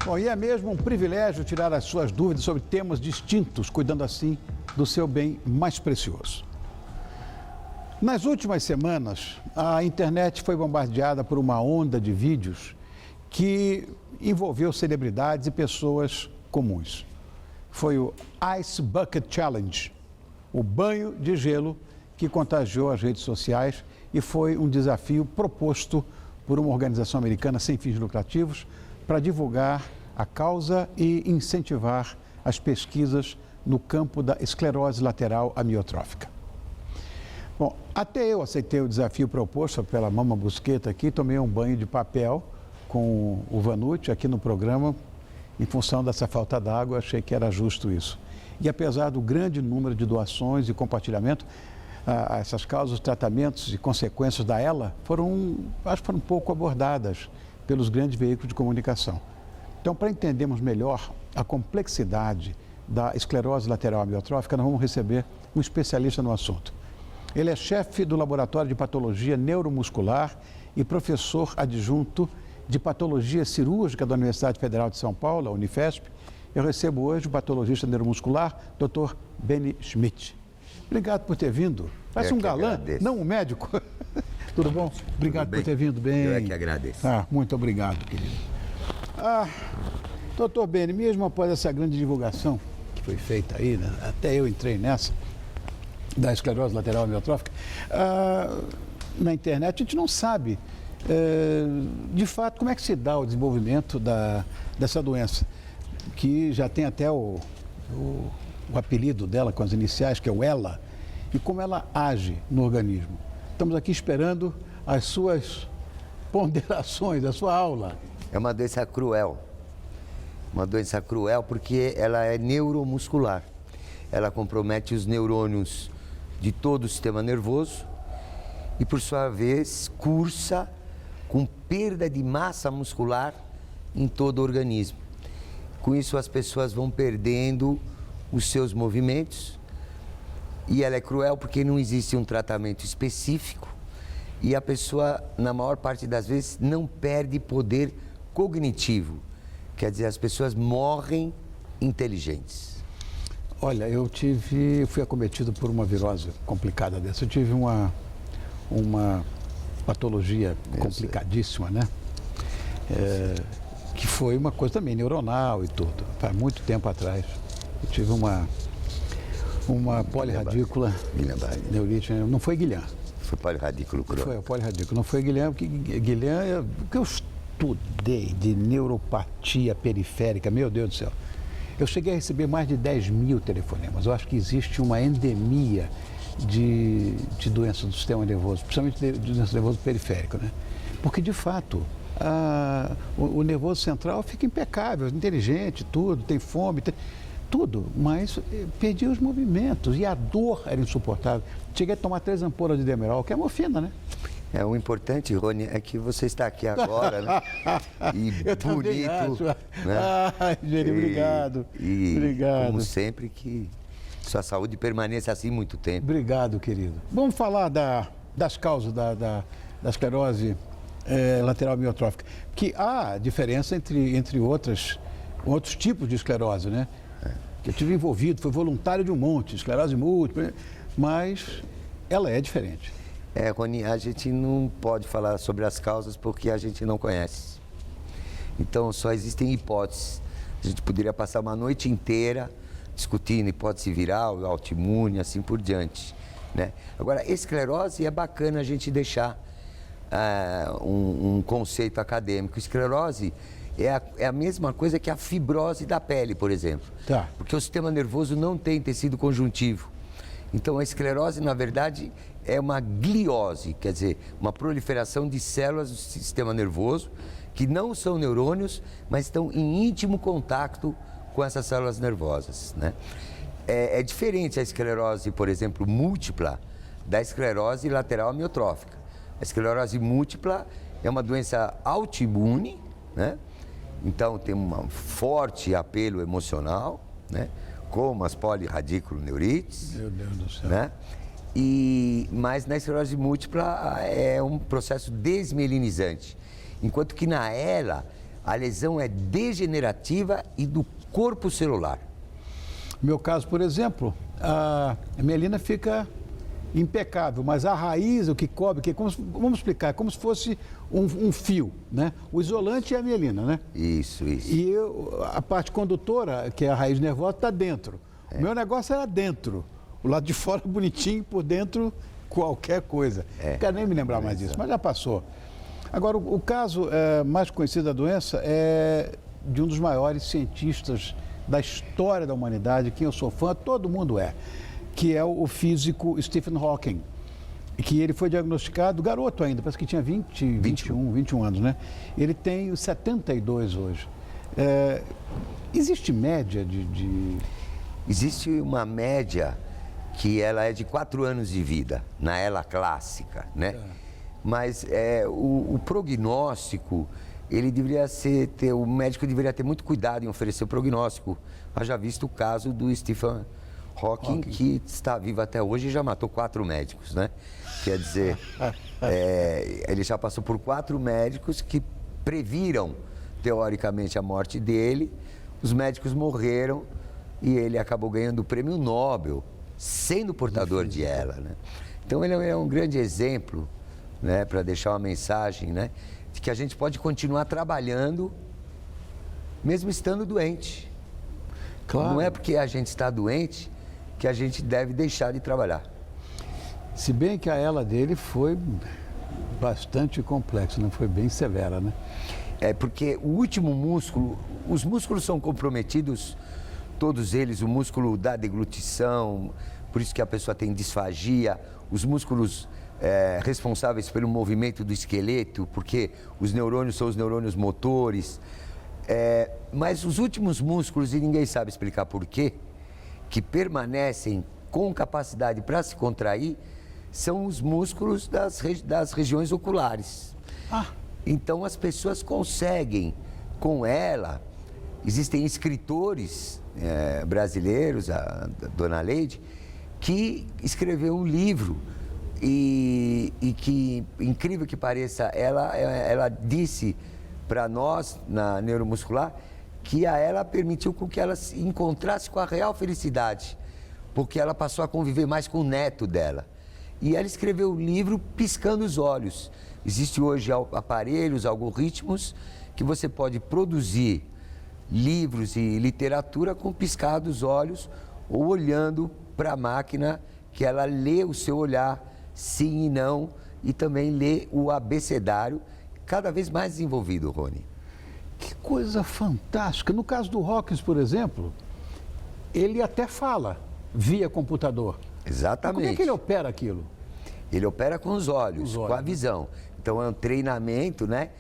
Bom, e é mesmo um privilégio tirar as suas dúvidas sobre temas distintos, cuidando assim do seu bem mais precioso. Nas últimas semanas, a internet foi bombardeada por uma onda de vídeos que envolveu celebridades e pessoas comuns. Foi o Ice Bucket Challenge, o banho de gelo que contagiou as redes sociais e foi um desafio proposto por uma organização americana sem fins lucrativos para divulgar a causa e incentivar as pesquisas no campo da esclerose lateral amiotrófica. Bom, até eu aceitei o desafio proposto pela Mama Busqueta aqui, tomei um banho de papel com o Vanucci aqui no programa, em função dessa falta d'água, achei que era justo isso. E apesar do grande número de doações e compartilhamento, essas causas, tratamentos e consequências da ELA foram pouco abordadas pelos grandes veículos de comunicação. Então, para entendermos melhor a complexidade da esclerose lateral amiotrófica, nós vamos receber um especialista no assunto. Ele é chefe do Laboratório de Patologia Neuromuscular e professor adjunto de Patologia Cirúrgica da Universidade Federal de São Paulo, a Unifesp. Eu recebo hoje o patologista neuromuscular, Dr. Benny Schmidt. Obrigado por ter vindo. Parece um galã, agradeço. Não um médico. Tudo bom? Obrigado por ter vindo, bem. Eu é que agradeço. Muito obrigado, querido. Doutor Benny, mesmo após essa grande divulgação que foi feita aí, né, até eu entrei nessa, da esclerose lateral amiotrófica, na internet a gente não sabe, de fato, como é que se dá o desenvolvimento dessa doença, que já tem até o apelido dela com as iniciais, que é o ELA, e como ela age no organismo. Estamos aqui esperando as suas ponderações, a sua aula. É uma doença cruel. Uma doença cruel porque ela é neuromuscular. Ela compromete os neurônios de todo o sistema nervoso e, por sua vez, cursa com perda de massa muscular em todo o organismo. Com isso, as pessoas vão perdendo os seus movimentos e ela é cruel porque não existe um tratamento específico e a pessoa, na maior parte das vezes, não perde poder cognitivo. Quer dizer, as pessoas morrem inteligentes. Olha, fui acometido por uma virose complicada dessa. Eu tive uma patologia complicadíssima, né? Que foi uma coisa também neuronal e tudo. Faz muito tempo atrás. Eu tive uma polirradícula neurite. Não foi Guillain. Foi polirradículo crônico. Foi polirradículo. Não foi Guillain, porque Guillain, que eu estudei de neuropatia periférica, meu Deus do céu. Eu cheguei a receber mais de 10 mil telefonemas. Eu acho que existe uma endemia de doença do sistema nervoso, principalmente de doença nervoso periférico, né? Porque, de fato, o nervoso central fica impecável, inteligente, tudo, tem fome, tudo, mas perdia os movimentos e a dor era insuportável. Cheguei a tomar 3 ampolas de Demerol, que é morfina, né? O importante, Rony, é que você está aqui agora, né? E eu bonito. Acho. Né? Geri, obrigado. Obrigado. Como sempre, que sua saúde permaneça assim muito tempo. Obrigado, querido. Vamos falar das causas da esclerose lateral amiotrófica. Que há diferença entre outros tipos de esclerose, né? Eu tive envolvido, fui voluntário de um monte, esclerose múltipla, mas ela é diferente. Rony, a gente não pode falar sobre as causas porque a gente não conhece. Então, só existem hipóteses. A gente poderia passar uma noite inteira discutindo hipótese viral, autoimune, assim por diante, né? Agora, esclerose é bacana a gente deixar um conceito acadêmico. Esclerose é a mesma coisa que a fibrose da pele, por exemplo. Tá. Porque o sistema nervoso não tem tecido conjuntivo. Então, a esclerose, na verdade, é uma gliose, quer dizer, uma proliferação de células do sistema nervoso que não são neurônios, mas estão em íntimo contato com essas células nervosas, né? É diferente a esclerose, por exemplo, múltipla, da esclerose lateral amiotrófica. A esclerose múltipla é uma doença autoimune, né? Então tem um forte apelo emocional, né? Como as polirradiculoneurites. Meu Deus do céu. Né? Mas na esclerose múltipla é um processo desmielinizante. Enquanto que na ELA, A lesão é degenerativa e do corpo celular. No meu caso, por exemplo, a mielina fica impecável, mas a raiz, o que cobre, vamos explicar, é como se fosse um fio, né? O isolante é a mielina, né? Isso. E a parte condutora, que é a raiz nervosa, está dentro. O meu negócio era dentro. O lado de fora bonitinho, por dentro qualquer coisa. Não quero nem me lembrar mais disso, mas já passou. Agora, o caso mais conhecido da doença é de um dos maiores cientistas da história da humanidade, quem eu sou fã, todo mundo é, que é o físico Stephen Hawking, que ele foi diagnosticado, garoto ainda, parece que tinha 21 anos, né? Ele tem 72 hoje. Existe média de... Existe uma média que ela é de 4 anos de vida, na era clássica, né? Mas o prognóstico, ele deveria o médico deveria ter muito cuidado em oferecer o prognóstico. Haja visto o caso do Stephen Hawking, que está vivo até hoje e já matou 4 médicos, né? Quer dizer, ele já passou por 4 médicos que previram, teoricamente, a morte dele. Os médicos morreram e ele acabou ganhando o prêmio Nobel, sendo portador de ela, né? Então ele é um grande exemplo, né, para deixar uma mensagem, né, de que a gente pode continuar trabalhando mesmo estando doente. Claro. Não é porque a gente está doente que a gente deve deixar de trabalhar. Se bem que a ela dele foi bastante complexa, não foi bem severa, né? É porque o último músculo, os músculos são comprometidos, todos eles, o músculo da deglutição, por isso que a pessoa tem disfagia, os músculos responsáveis pelo movimento do esqueleto, porque os neurônios são os neurônios motores, mas os últimos músculos, e ninguém sabe explicar por quê, que permanecem com capacidade para se contrair, são os músculos das regiões oculares. Então as pessoas conseguem, com ela, existem escritores brasileiros, a dona Leide, que escreveu um livro e que, incrível que pareça, ela disse para nós, na neuromuscular, que a ela permitiu com que ela se encontrasse com a real felicidade, porque ela passou a conviver mais com o neto dela. E ela escreveu o livro piscando os olhos. Existem hoje aparelhos, algoritmos, que você pode produzir livros e literatura com piscar dos olhos ou olhando para a máquina, que ela lê o seu olhar, sim e não, e também lê o abecedário, cada vez mais desenvolvido, Rony. Que coisa fantástica. No caso do Hawkins, por exemplo, ele até fala via computador. Exatamente. Mas como é que ele opera aquilo? Ele opera com os olhos, com a visão. Então é um treinamento, né?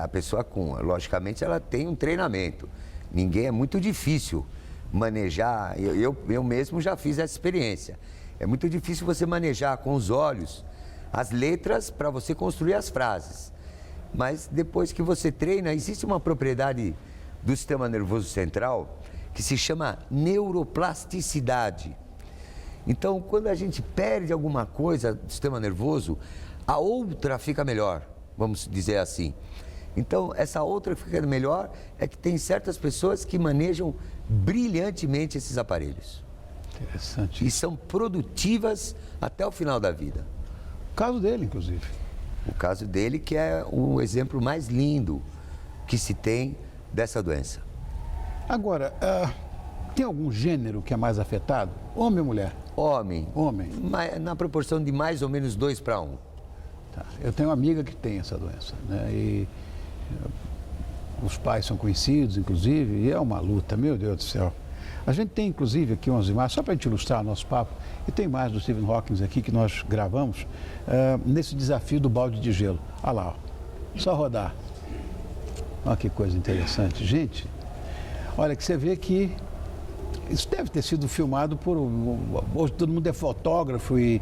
A pessoa logicamente, ela tem um treinamento. É muito difícil manejar, eu mesmo já fiz essa experiência. É muito difícil você manejar com os olhos as letras para você construir as frases. Mas depois que você treina, existe uma propriedade do sistema nervoso central que se chama neuroplasticidade. Então, quando a gente perde alguma coisa do sistema nervoso, a outra fica melhor, vamos dizer assim. Então, essa outra que fica melhor é que tem certas pessoas que manejam brilhantemente esses aparelhos. Interessante. E são produtivas até o final da vida. O caso dele, inclusive. O caso dele, que é o exemplo mais lindo que se tem dessa doença. Agora, tem algum gênero que é mais afetado? Homem ou mulher? Homem. Homem. Na proporção de mais ou menos 2:1. Tá. Eu tenho uma amiga que tem essa doença, né? E os pais são conhecidos, inclusive, e é uma luta, meu Deus do céu. A gente tem, inclusive, aqui umas imagens, só para a gente ilustrar o nosso papo, e tem mais do Stephen Hawking aqui que nós gravamos, nesse desafio do balde de gelo. Olha lá, ó. Só rodar. Olha que coisa interessante. Gente, olha que você vê que isso deve ter sido filmado por... Hoje todo mundo é fotógrafo e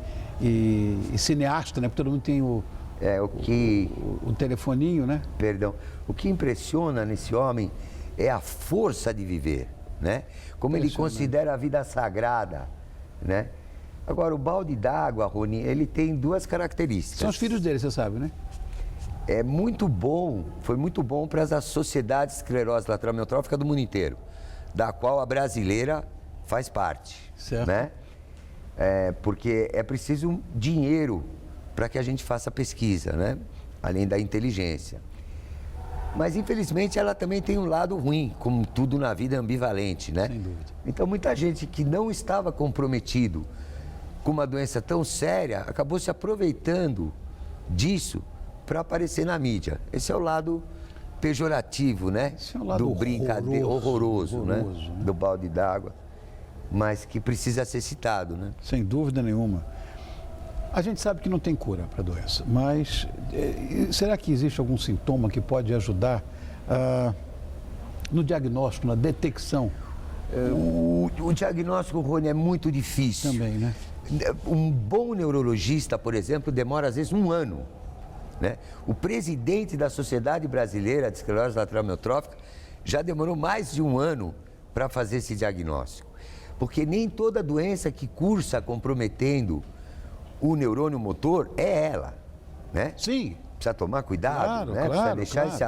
cineasta, né? Porque todo mundo tem o telefoninho, né? Perdão. O que impressiona nesse homem é a força de viver, né? Como ele considera a vida sagrada, né? Agora, o balde d'água, Rony, ele tem 2 características. São os filhos dele, você sabe, né? é muito bom, foi muito bom para a Sociedade de Esclerose Lateral Amiotrófica do mundo inteiro, da qual a brasileira faz parte, Certo. né? Porque é preciso dinheiro para que a gente faça pesquisa, né? Além da inteligência. Mas, infelizmente, ela também tem um lado ruim, como tudo na vida é ambivalente, né? Sem dúvida. Então, muita gente que não estava comprometido com uma doença tão séria, acabou se aproveitando disso para aparecer na mídia. Esse é o lado pejorativo, né? Esse é o lado do brincadeira horroroso, né? né? Do balde d'água, mas que precisa ser citado, né? Sem dúvida nenhuma. A gente sabe que não tem cura para a doença, mas será que existe algum sintoma que pode ajudar no diagnóstico, na detecção? O diagnóstico, Rony, é muito difícil. Também, né? Um bom neurologista, por exemplo, demora às vezes 1 ano. Né? O presidente da Sociedade Brasileira de Esclerose Lateral Amiotrófica já demorou mais de 1 ano para fazer esse diagnóstico. Porque nem toda doença que cursa comprometendo o neurônio motor é ela, né? Sim. Precisa tomar cuidado, Claro, né? claro, Precisa deixar claro. esse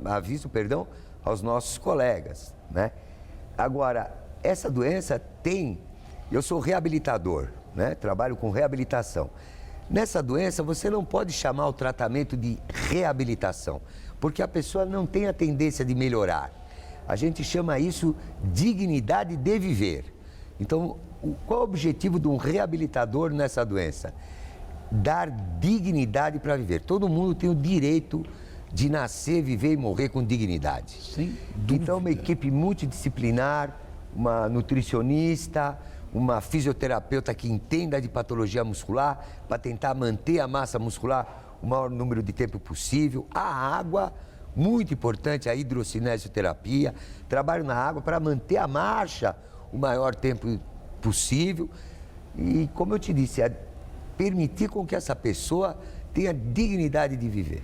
aviso, aos nossos colegas, né? Agora, essa doença tem... Eu sou reabilitador, né? Trabalho com reabilitação. Nessa doença, você não pode chamar o tratamento de reabilitação, porque a pessoa não tem a tendência de melhorar. A gente chama isso dignidade de viver. Então, qual é o objetivo de um reabilitador nessa doença? Dar dignidade para viver. Todo mundo tem o direito de nascer, viver e morrer com dignidade. Sem dúvida. Então, uma equipe multidisciplinar, uma nutricionista, uma fisioterapeuta que entenda de patologia muscular, para tentar manter a massa muscular o maior número de tempo possível. A água, muito importante, a hidrocinesiologia, trabalho na água para manter a marcha o maior tempo possível. E, como eu te disse, é permitir com que essa pessoa tenha dignidade de viver.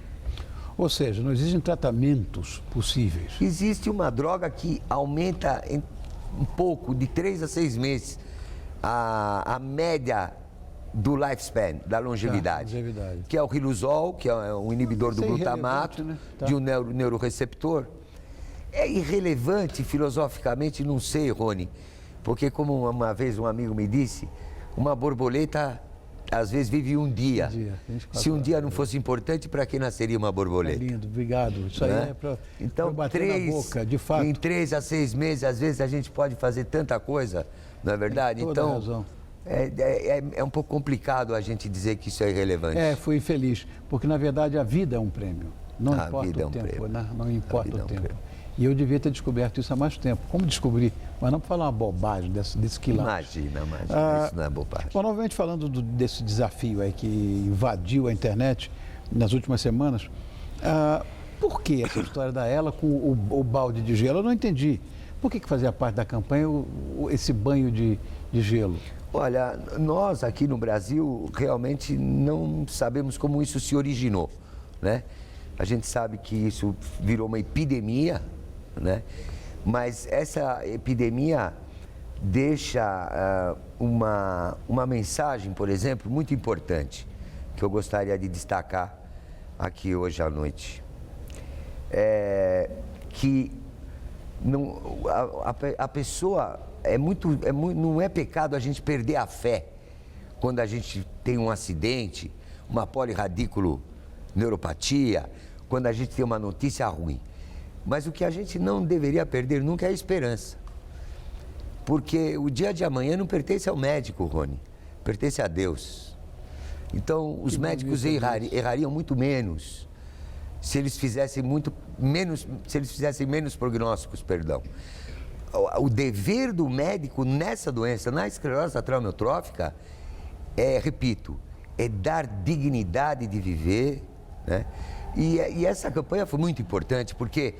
Ou seja, não existem tratamentos possíveis. Existe uma droga que aumenta um pouco, de 3 a 6 meses, a média do lifespan, da longevidade, longevidade. que é o riluzol, que é um inibidor do Isso é glutamato, irrelevante, né? Tá. de um neuroreceptor. É irrelevante filosoficamente, não sei, Rony, porque como uma vez um amigo me disse, uma borboleta às vezes vive um dia. 24 Se um dia não horas. fosse importante, para que nasceria uma É borboleta? lindo, obrigado. Isso aí Né? é para Então, bater na boca, de fato. em 3 a 6 meses, às vezes a gente pode fazer tanta coisa, não é verdade? Tem toda a Então, razão. é um pouco complicado a gente dizer que isso é irrelevante. Fui infeliz, porque na verdade a vida é um prêmio. Não A importa vida é o um tempo, prêmio. né? Não importa vida é o um tempo. prêmio. E eu devia ter descoberto isso há mais tempo. Como descobri? Mas não para falar uma bobagem desse quilate. Imagina, isso não é bobagem. Bom, novamente falando desse desafio aí que invadiu a internet nas últimas semanas, por que essa história da Ela com o balde de gelo? Eu não entendi. Por que fazia parte da campanha esse banho de gelo? Olha, nós aqui no Brasil realmente não sabemos como isso se originou, né? A gente sabe que isso virou uma epidemia, né? Mas essa epidemia deixa uma mensagem, por exemplo, muito importante, que eu gostaria de destacar aqui hoje à noite. Que não, a pessoa, não é pecado a gente perder a fé quando a gente tem um acidente, uma polirradículo neuropatia, quando a gente tem uma notícia ruim. Mas o que a gente não deveria perder nunca é a esperança. Porque o dia de amanhã não pertence ao médico, Rony, pertence a Deus. Então, os médicos errariam muito menos se eles fizessem menos prognósticos, perdão. O dever do médico nessa doença, na esclerose lateral amiotrófica, repito, é dar dignidade de viver, né? E essa campanha foi muito importante, porque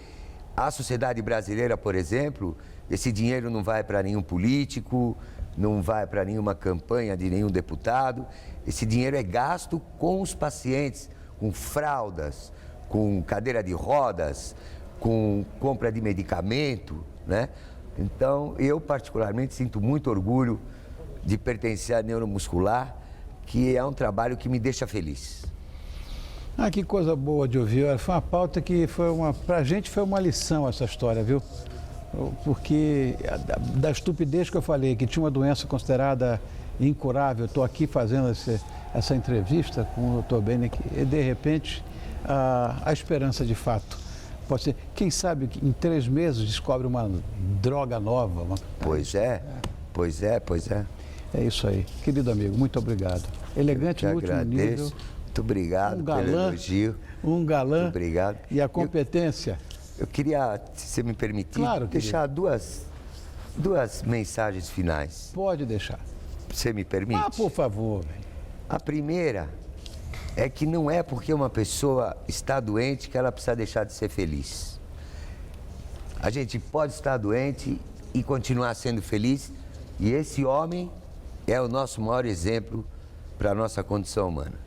a sociedade brasileira, por exemplo, esse dinheiro não vai para nenhum político, não vai para nenhuma campanha de nenhum deputado, esse dinheiro é gasto com os pacientes, com fraldas, com cadeira de rodas, com compra de medicamento, né? Então, eu particularmente sinto muito orgulho de pertencer à neuromuscular, que é um trabalho que me deixa feliz. Ah, que coisa boa de ouvir. Olha, foi uma pauta que pra gente foi uma lição essa história, viu? Porque da estupidez que eu falei, que tinha uma doença considerada incurável, estou aqui fazendo essa entrevista com o Dr. Bennick e de repente a esperança de fato pode ser, quem sabe que em 3 meses descobre uma droga nova. Pois é. É isso aí. Querido amigo, muito obrigado. Elegante no último nível. Muito obrigado pelo elogio. Um galã. Muito obrigado. E a competência. Eu queria, se você me permitir, Claro, deixar duas mensagens finais. Pode deixar. Você me permite? Ah, por favor. A primeira é que não é porque uma pessoa está doente que ela precisa deixar de ser feliz. A gente pode estar doente e continuar sendo feliz, e esse homem é o nosso maior exemplo para a nossa condição humana.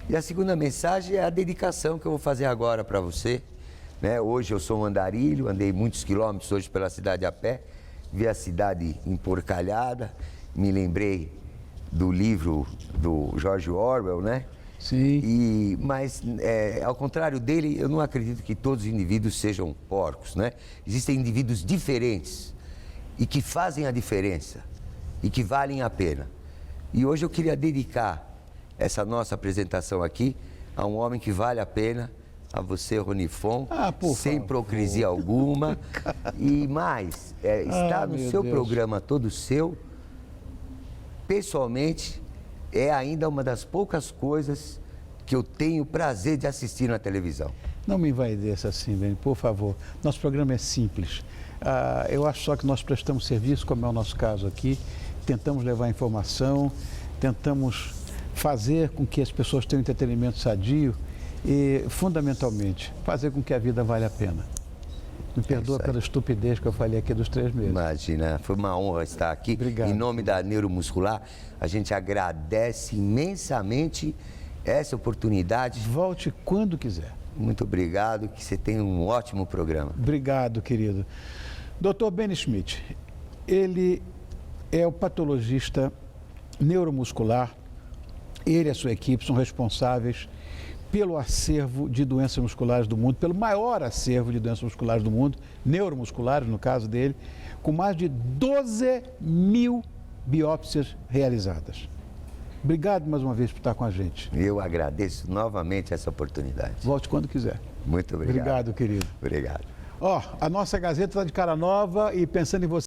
E a segunda mensagem é a dedicação que eu vou fazer agora para você. Né? Hoje eu sou um andarilho, andei muitos quilômetros hoje pela cidade a pé, vi a cidade emporcalhada, me lembrei do livro do George Orwell, né? Sim. Mas, ao contrário dele, eu não acredito que todos os indivíduos sejam porcos, né? Existem indivíduos diferentes e que fazem a diferença e que valem a pena. E hoje eu queria dedicar essa nossa apresentação aqui a um homem que vale a pena, a você, Ronifon, sem hipocrisia alguma. E mais, estar no seu programa todo seu, pessoalmente, é ainda uma das poucas coisas que eu tenho prazer de assistir na televisão. Não me envaideça assim, Benny, por favor. Nosso programa é simples. Eu acho só que nós prestamos serviço, como é o nosso caso aqui, tentamos levar informação, tentamos fazer com que as pessoas tenham entretenimento sadio e, fundamentalmente, fazer com que a vida valha a pena. Me perdoa pela estupidez que eu falei aqui dos 3 meses. Imagina, foi uma honra estar aqui. Obrigado. Em nome da Neuromuscular, a gente agradece imensamente essa oportunidade. Volte quando quiser. Muito obrigado, que você tenha um ótimo programa. Obrigado, querido. Dr. Benny Schmidt, ele é o patologista neuromuscular, ele e a sua equipe são responsáveis pelo acervo de doenças musculares do mundo, pelo maior acervo de doenças musculares do mundo, neuromusculares no caso dele, com mais de 12 mil biópsias realizadas. Obrigado mais uma vez por estar com a gente. Eu agradeço novamente essa oportunidade. Volte quando quiser. Muito obrigado. Obrigado, querido. Obrigado. A nossa Gazeta está de cara nova e pensando em você.